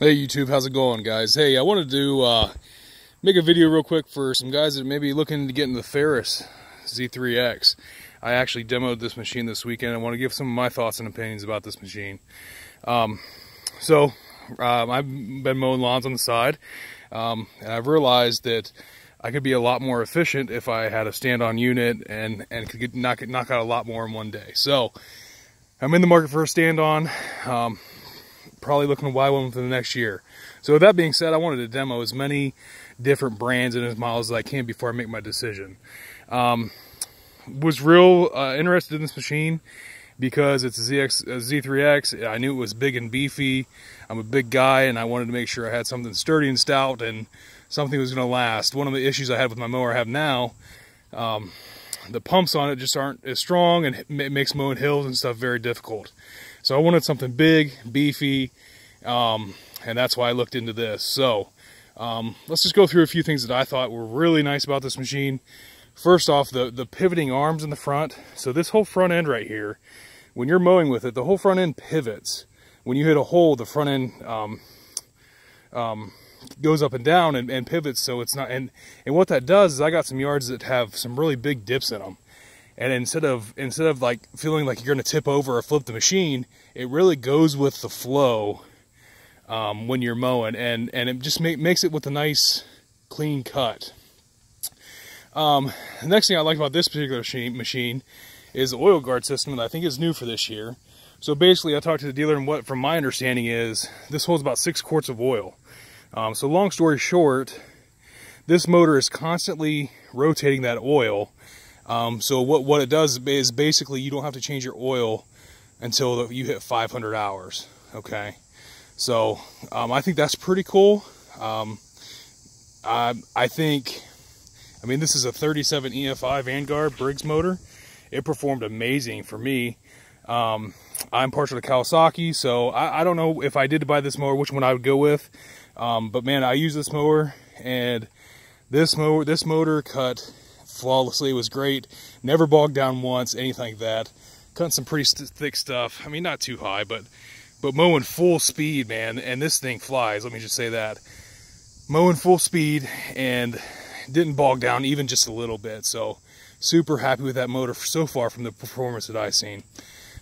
Hey YouTube, how's it going, guys? Hey, I wanted to make a video real quick for some guys that may be looking to get into the Ferris Z3X. I actually demoed this machine this weekend. I want to give some of my thoughts and opinions about this machine. I've been mowing lawns on the side, and I've realized that I could be a lot more efficient if I had a stand-on unit and could knock out a lot more in one day. So I'm in the market for a stand-on. Probably looking to buy one for the next year. So with that being said, I wanted to demo as many different brands and as models as I can before I make my decision. Was real interested in this machine because it's a Z3X. I knew it was big and beefy. I'm a big guy and I wanted to make sure I had something sturdy and stout and something that was going to last. One of the issues I had with my mower I have now, the pumps on it just aren't as strong, and it makes mowing hills and stuff very difficult. So I wanted something big, beefy, and that's why I looked into this. So let's just go through a few things that I thought were really nice about this machine. First off, the pivoting arms in the front. So this whole front end right here, when you're mowing with it, the whole front end pivots. When you hit a hole, the front end goes up and down and pivots, so it's not, and what that does is I got some yards that have some really big dips in them. And instead of like feeling like you're going to tip over or flip the machine, it really goes with the flow when you're mowing, and it just makes it with a nice clean cut. The next thing I like about this particular machine is the oil guard system that I think is new for this year. So basically I talked to the dealer, and what from my understanding is this holds about 6 quarts of oil. So long story short, this motor is constantly rotating that oil. So what it does is basically you don't have to change your oil until you hit 500 hours. Okay, so I think that's pretty cool. I mean, this is a 37 EFI Vanguard Briggs motor. It performed amazing for me. I'm partial to Kawasaki, so I don't know if I did buy this mower, which one I would go with. But man, I use this mower, and this motor cut flawlessly. It was great. Never bogged down once, anything like that. Cutting some pretty thick stuff. I mean, not too high, but mowing full speed, man. And this thing flies. Let me just say that. Mowing full speed and didn't bog down even just a little bit. So super happy with that motor so far from the performance that I've seen.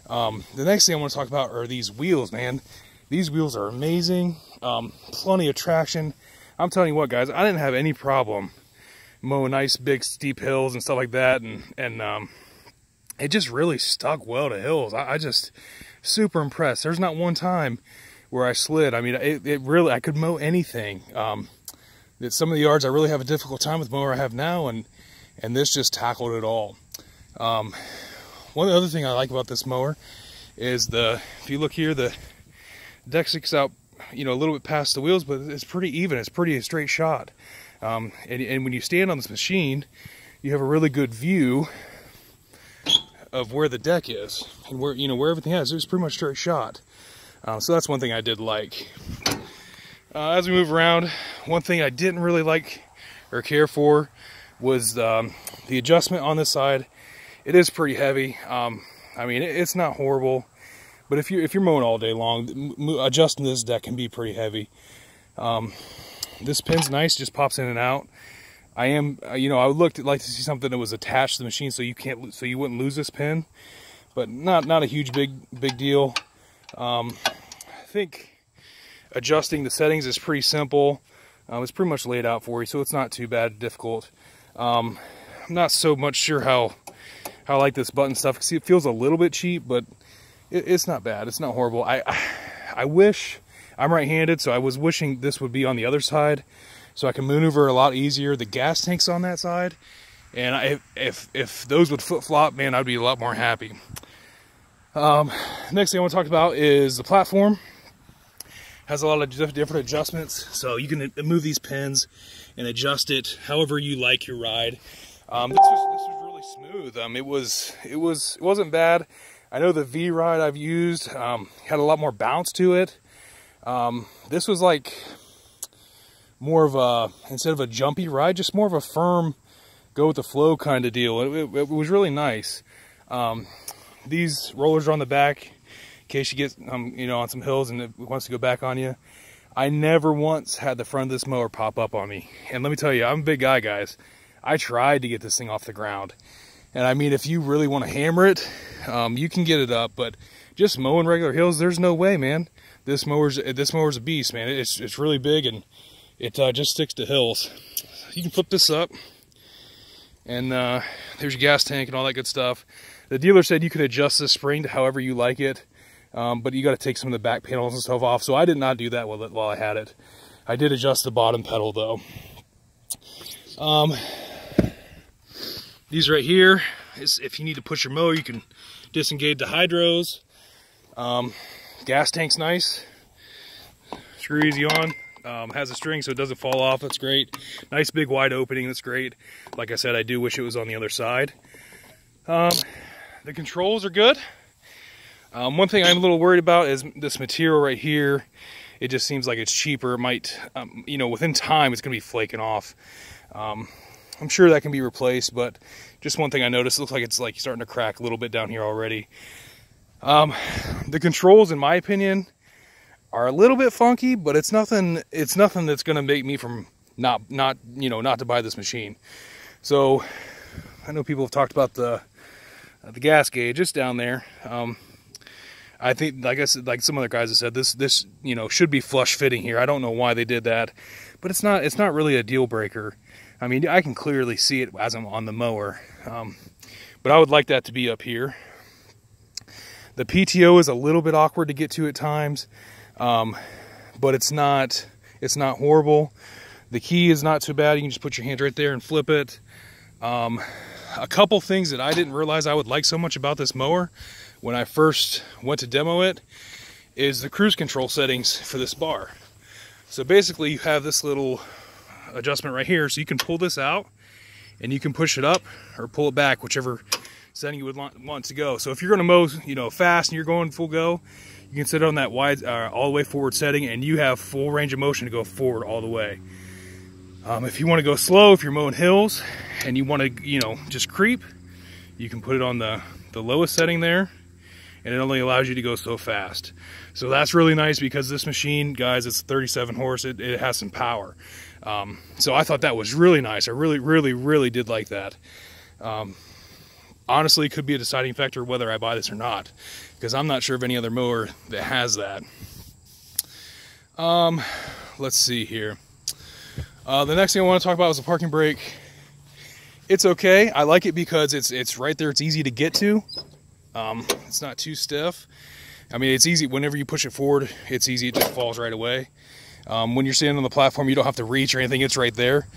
The next thing I want to talk about are these wheels, man. These wheels are amazing. Plenty of traction. I'm telling you what, guys, I didn't have any problem mowing nice big steep hills and stuff like that, and it just really stuck well to hills. I just super impressed. There's not one time where I slid. I mean, it really, I could mow anything. That some of the yards I really have a difficult time with the mower I have now, and this just tackled it all. One other thing I like about this mower is if you look here, the deck sticks out, you know, a little bit past the wheels, but it's pretty even. It's pretty a straight shot. And when you stand on this machine, you have a really good view of where the deck is and where everything is. It's pretty much straight shot. So that's one thing I did like. As we move around, one thing I didn't really like or care for was the adjustment on this side. It is pretty heavy. I mean, it's not horrible, but if you're mowing all day long, adjusting this deck can be pretty heavy. This pin's nice, just pops in and out. I would like to see something that was attached to the machine so you wouldn't lose this pin, but not a huge big deal. I think adjusting the settings is pretty simple. It's pretty much laid out for you, so it's not too bad difficult. I'm not so much sure how I like this button stuff, because it feels a little bit cheap, but it's not bad. It's not horrible. I wish, I'm right-handed, so I was wishing this would be on the other side so I can maneuver a lot easier. The gas tank's on that side, and if those would flip-flop, man, I'd be a lot more happy. Next thing I want to talk about is the platform. Has a lot of different adjustments, so you can move these pins and adjust it however you like your ride. This was really smooth. It wasn't bad. I know the V ride I've used had a lot more bounce to it. This was like more of a, instead of a jumpy ride, just more of a firm, go with the flow kind of deal. It was really nice. These rollers are on the back in case you get on some hills and it wants to go back on you. I never once had the front of this mower pop up on me. And let me tell you, I'm a big guy, guys. I tried to get this thing off the ground. And I mean, if you really want to hammer it, you can get it up, but just mowing regular hills, there's no way, man. This mower's a beast, man. It's really big, and it just sticks to hills. You can flip this up, and there's your gas tank and all that good stuff. The dealer said you could adjust the spring to however you like it, but you got to take some of the back panels and stuff off. So I did not do that while I had it. I did adjust the bottom pedal though. These right here is if you need to push your mower, you can disengage the hydros. Gas tank's nice. Screw easy on. Has a string so it doesn't fall off. That's great. Nice big wide opening. That's great. Like I said, I do wish it was on the other side. The controls are good. One thing I'm a little worried about is this material right here. It just seems like it's cheaper. It might, you know, within time it's going to be flaking off. I'm sure that can be replaced, but just one thing I noticed, it looks like it's like starting to crack a little bit down here already. The controls, in my opinion, are a little bit funky, but it's nothing that's going to make me from not to buy this machine. So I know people have talked about the gas gauge. It's down there. I think, like I said, like some other guys have said, this you know, should be flush fitting here. I don't know why they did that, but it's not really a deal breaker. I mean, I can clearly see it as I'm on the mower, but I would like that to be up here. The PTO is a little bit awkward to get to at times, but it's not horrible. The key is not too bad. You can just put your hand right there and flip it. A couple things that I didn't realize I would like so much about this mower when I first went to demo it is the cruise control settings for this bar. So basically you have this little adjustment right here, so you can pull this out and you can push it up or pull it back, whichever setting you would want to go. So if you're going to mow, you know, fast and you're going full go, you can set it on that wide all the way forward setting, and you have full range of motion to go forward all the way. If you want to go slow, if you're mowing hills and you want to, you know, just creep, you can put it on the lowest setting there, and it only allows you to go so fast. So that's really nice because this machine, guys, it's 37 horse. It has some power. So I thought that was really nice. I really did like that. Honestly, it could be a deciding factor whether I buy this or not, because I'm not sure of any other mower that has that. Let's see here. The next thing I want to talk about is the parking brake. It's okay. I like it because it's right there. It's easy to get to. It's not too stiff. I mean, it's easy. Whenever you push it forward, it's easy. It just falls right away. When you're standing on the platform, you don't have to reach or anything. It's right there.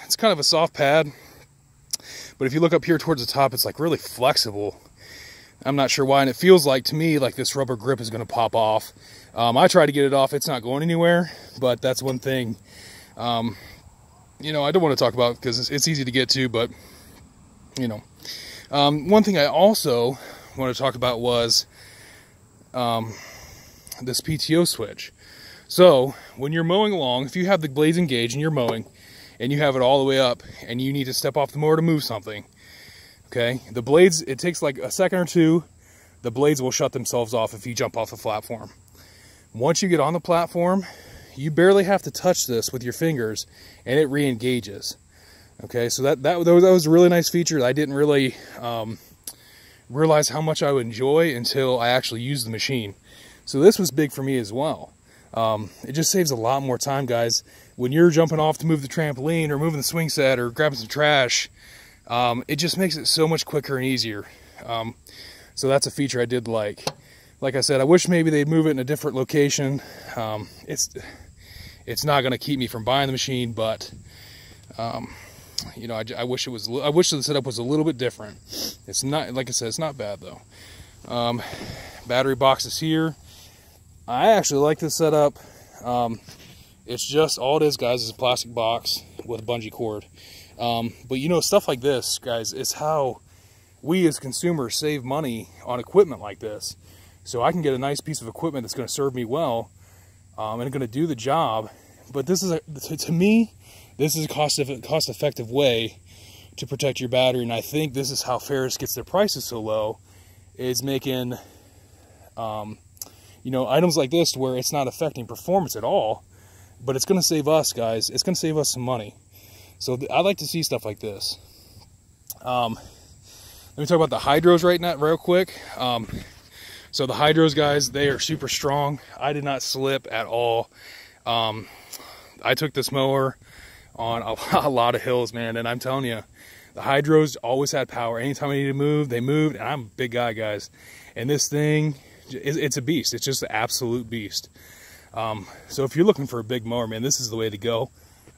It's kind of a soft pad, but if you look up here towards the top, it's like really flexible. I'm not sure why, and it feels like to me like this rubber grip is going to pop off. I tried to get it off. It's not going anywhere, but that's one thing, you know, I don't want to talk about because it's easy to get to, but, you know. One thing I also want to talk about was this PTO switch. So when you're mowing along, if you have the blades engaged and you're mowing and you have it all the way up and you need to step off the mower to move something, okay, the blades, it takes like a second or two, the blades will shut themselves off if you jump off the platform. Once you get on the platform, you barely have to touch this with your fingers and it re-engages. Okay, so that was a really nice feature that I didn't really realize how much I would enjoy until I actually used the machine. So this was big for me as well. It just saves a lot more time, guys. When you're jumping off to move the trampoline or moving the swing set or grabbing some trash, it just makes it so much quicker and easier. So that's a feature I did like. Like I said, I wish maybe they'd move it in a different location. It's not going to keep me from buying the machine, but you know, I wish the setup was a little bit different. It's not, like I said, it's not bad though. Battery box is here. I actually like this setup. It's just, all it is, guys, is a plastic box with a bungee cord. But you know, stuff like this, guys, is how we as consumers save money on equipment like this. So I can get a nice piece of equipment that's going to serve me well, and going to do the job. But this is, to me, this is a cost-effective way to protect your battery, and I think this is how Ferris gets their prices so low, is making, you you know, items like this where it's not affecting performance at all, but it's going to save us, guys. It's going to save us some money. So I like to see stuff like this. Let me talk about the hydros right now, real quick. So the hydros, guys, they are super strong. I did not slip at all. I took this mower on a lot of hills, man, and I'm telling you, the hydros always had power. Anytime I needed to move, they moved, and I'm a big guy, guys. And this thing, it's a beast. It's just an absolute beast. So if you're looking for a big mower, man, this is the way to go.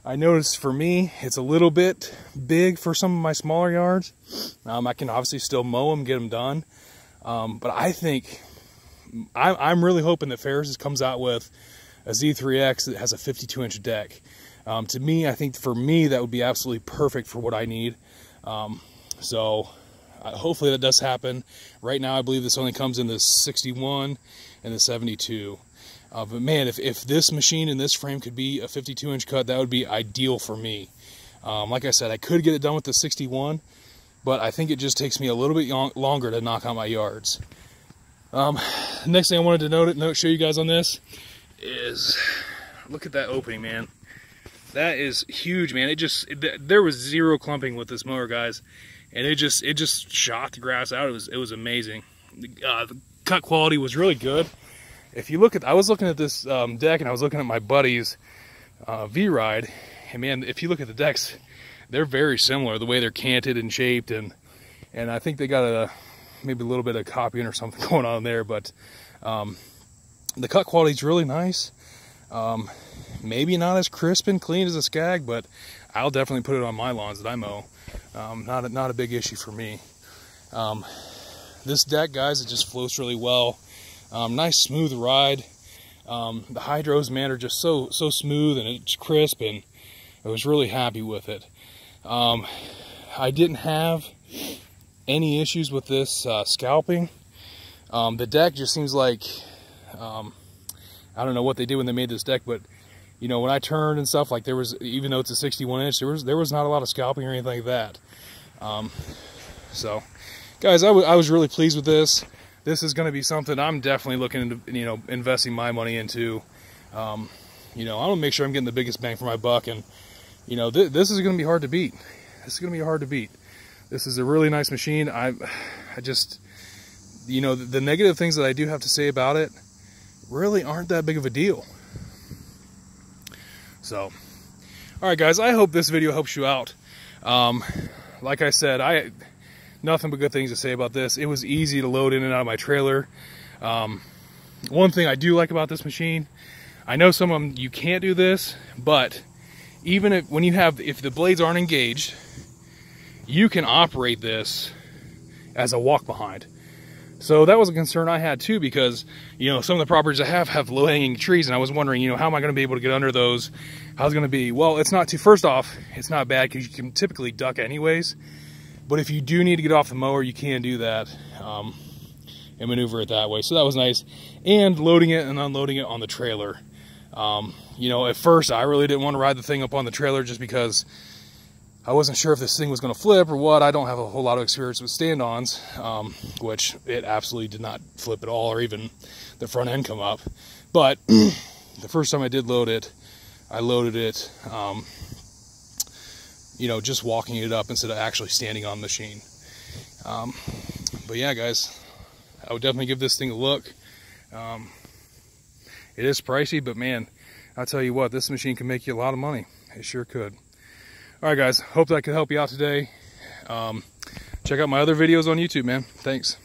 I noticed for me, it's a little bit big for some of my smaller yards. I can obviously still mow them, get them done. But I think, I'm really hoping that Ferris comes out with a Z3X that has a 52-inch deck. To me, I think for me, that would be absolutely perfect for what I need. So hopefully that does happen. Right now, I believe this only comes in the 61 and the 72. But man, if this machine and this frame could be a 52-inch cut, that would be ideal for me. Like I said, I could get it done with the 61, but I think it just takes me a little bit longer to knock out my yards. Next thing I wanted to show you guys on this is, look at that opening, man. That is huge, man. There was zero clumping with this mower, guys, and it just shot the grass out. It was amazing. The cut quality was really good. If you look at, I was looking at this deck, and I was looking at my buddy's V-Ride, and man, if you look at the decks, they're very similar, the way they're canted and shaped, and I think they got maybe a little bit of copying or something going on there, but the cut quality is really nice. Maybe not as crisp and clean as a Skag, but I'll definitely put it on my lawns that I mow. Not a big issue for me. This deck, guys, it just floats really well. Nice smooth ride. The hydros, man, are just so smooth, and it's crisp, and I was really happy with it. I didn't have any issues with this scalping. The deck just seems like, I don't know what they did when they made this deck, but you know, when I turned and stuff, like there was, even though it's a 61-inch, there was not a lot of scalping or anything like that. So guys, I was really pleased with this. This is going to be something I'm definitely looking into, you know, investing my money into. You know, I want to make sure I'm getting the biggest bang for my buck, and you know, this is going to be hard to beat. This is going to be hard to beat. This is a really nice machine. I just, you know, the negative things that I do have to say about it really aren't that big of a deal. So, all right, guys, I hope this video helps you out. Like I said, nothing but good things to say about this. It was easy to load in and out of my trailer. One thing I do like about this machine, I know some of them you can't do this, but even if the blades aren't engaged, you can operate this as a walk behind. So that was a concern I had too, because you know, some of the properties I have low-hanging trees, and I was wondering, you know, how am I going to be able to get under those? How's it going to be? Well, it's not too. First off, it's not bad because you can typically duck anyways. But if you do need to get off the mower, you can do that and maneuver it that way. So that was nice. And loading it and unloading it on the trailer. You know, at first I really didn't want to ride the thing up on the trailer just because I wasn't sure if this thing was going to flip or what. I don't have a whole lot of experience with stand-ons, which it absolutely did not flip at all, or even the front end come up. But the first time I did load it, I loaded it, you know, just walking it up instead of actually standing on the machine. But yeah, guys, I would definitely give this thing a look. It is pricey, but man, I'll tell you what, this machine can make you a lot of money. It sure could. All right, guys, hope that could help you out today. Check out my other videos on YouTube, man. Thanks.